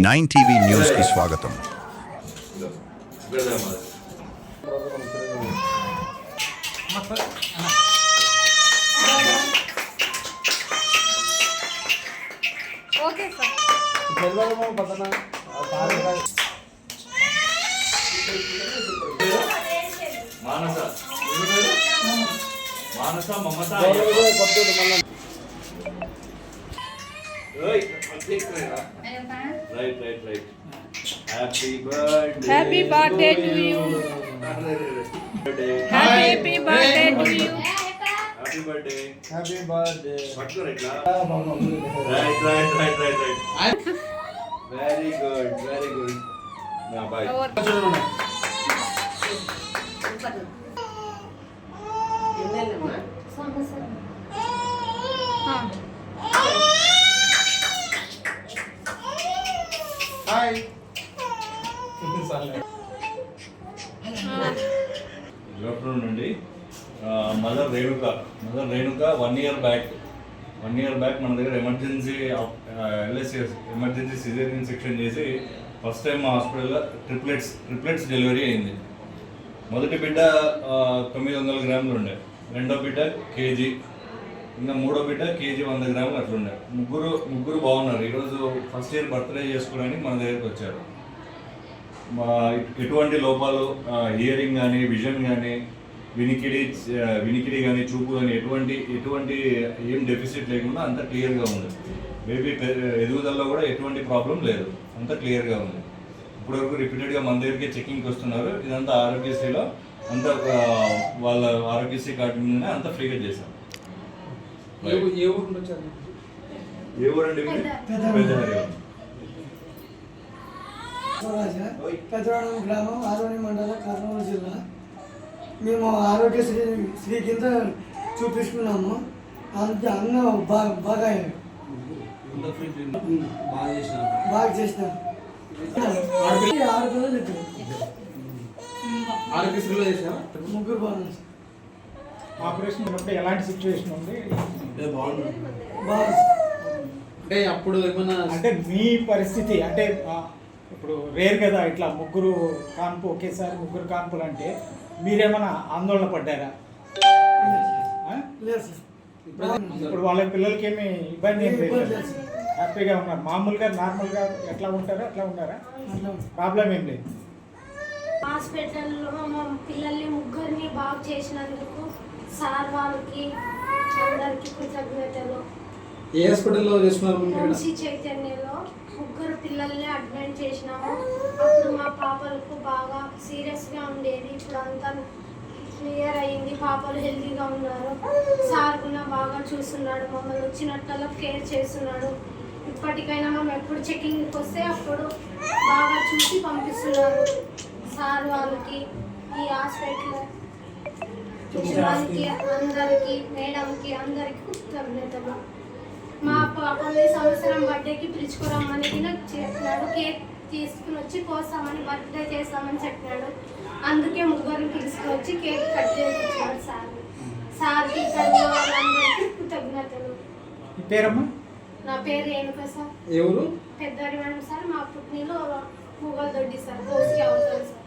9 TV news కి స్వాగతం. Okay sir. Manasa Mamata right. Happy birthday. Happy birthday to you. Happy birthday to you. Happy birthday. పట్టుకో ఇట్లా. Right. Very good. నా bye. Hi good నుండి mother Renuka 1 year back మన దగ్గర emergency caesarean section చేసి first time మా హాస్పిటల్లో ట్రిప్లెట్స్ డెలివరీ అయింది. మొదటి బిడ్డ 900 గ్రాములు ఉండే, రెండో బిడ్డ కేజీ, ఇంకా మూడో బిడ్డ కేజీ 100 గ్రాములు అట్లుండే. ముగ్గురు బాగున్నారు. ఈరోజు ఫస్ట్ ఇయర్ బర్త్డే చేసుకోవడానికి మన దగ్గరికి వచ్చారు. ఎటువంటి లోపాలు హియరింగ్ కానీ, విజన్ కానీ, వినికిడి కానీ, చూపు కానీ ఎటువంటి ఏం డెఫిసిట్ లేకుండా అంతా క్లియర్గా ఉంది. బేబీ ఎదుగుదలలో కూడా ఎటువంటి ప్రాబ్లం లేదు, అంతా క్లియర్గా ఉంది. ఇప్పటివరకు రిపీటెడ్గా మన దగ్గరికి చెకింగ్కి వస్తున్నారు. ఇదంతా ఆరోగ్యశ్రీలో అంతా వాళ్ళ ఆరోగ్యశ్రీ కార్డు మీదనే అంతా ఫ్రీగా చేశాం. ఏ ఊరండి? పెద్దవాడ గ్రామం, ఆరోని మండలం, కర్నూలు జిల్లా. మేము ఆరోగ్యశ్రీ కింద చూపించుకున్నాము. అన్న బాగా చేసినాం. 6 పిల్లలు ఆరోగ్యశ్రీలో చేసావా? 3 బాగున్నారు. ఆపరేషన్ ఉన్నప్పుడు ఎలాంటి సిచ్యువేషన్ ఉంది? అంటే అప్పుడు ఏమన్నా అంటే మీ పరిస్థితి అంటే ఇప్పుడు రేర్ కదా ఇట్లా ఒకేసారి ముగ్గురు కాన్పులు అంటే మీరేమైనా ఆందోళన పడ్డారా? లేదు సార్. ఇప్పుడు వాళ్ళ పిల్లలకి ఏమి ఇబ్బంది ఏం లేదు, హ్యాపీగా ఉన్నారు. మామూలుగా నార్మల్గా ఎట్లా ఉంటారో అట్లా ఉన్నారా? ప్రాబ్లం ఏం లేదు. హాస్పిటల్లో మా పిల్లల్ని ముగ్గురిని బాగు చేసినందుకు సార్ వాళ్ళకి అందరికి కృతజ్ఞతలు. ఏ హాస్పిటల్లో చేస్తున్నారు? వంశీ చైతన్యలో 3 పిల్లల్ని అడ్మిట్ చేసినాము. అప్పుడు మా పాపలకు బాగా సీరియస్గా ఉండేది, ఇప్పుడు అంతా క్లియర్ అయ్యింది. పాపలు హెల్తీగా ఉన్నారు. సార్ కూడా బాగా చూస్తున్నాడు, మమ్మల్ని వచ్చినట్టు కేర్ చేస్తున్నాడు. ఇప్పటికైనా మేము ఎప్పుడు చెకింగ్కి వస్తే అప్పుడు బాగా చూసి పంపిస్తున్నారు. సార్ వాళ్ళకి, ఈ హాస్పిటల్ అందరికి, మేడంకి అందరికి కృతజ్ఞతలు. మా పాపల్ని సంవత్సరం బర్త్డేకి పిలుచుకోరమ్మని నాకు చెప్పినాడు. కేక్ తీసుకుని వచ్చి కోస్తామని, బర్త్డే చేస్తామని చెప్పినాడు. అందుకే ముగ్గురిని తీసుకుని వచ్చి కేక్ కట్ చేయించాడు సార్కి. ఇక్కడ వాళ్ళందరికీ కృతజ్ఞతలు. నా పేరు రేణుక సార్. ఎవరు? పెద్దరి మేడం సార్. మా పుట్టినలో ముగల్ దొడ్డి సార్, కోసి అవుతారు సార్.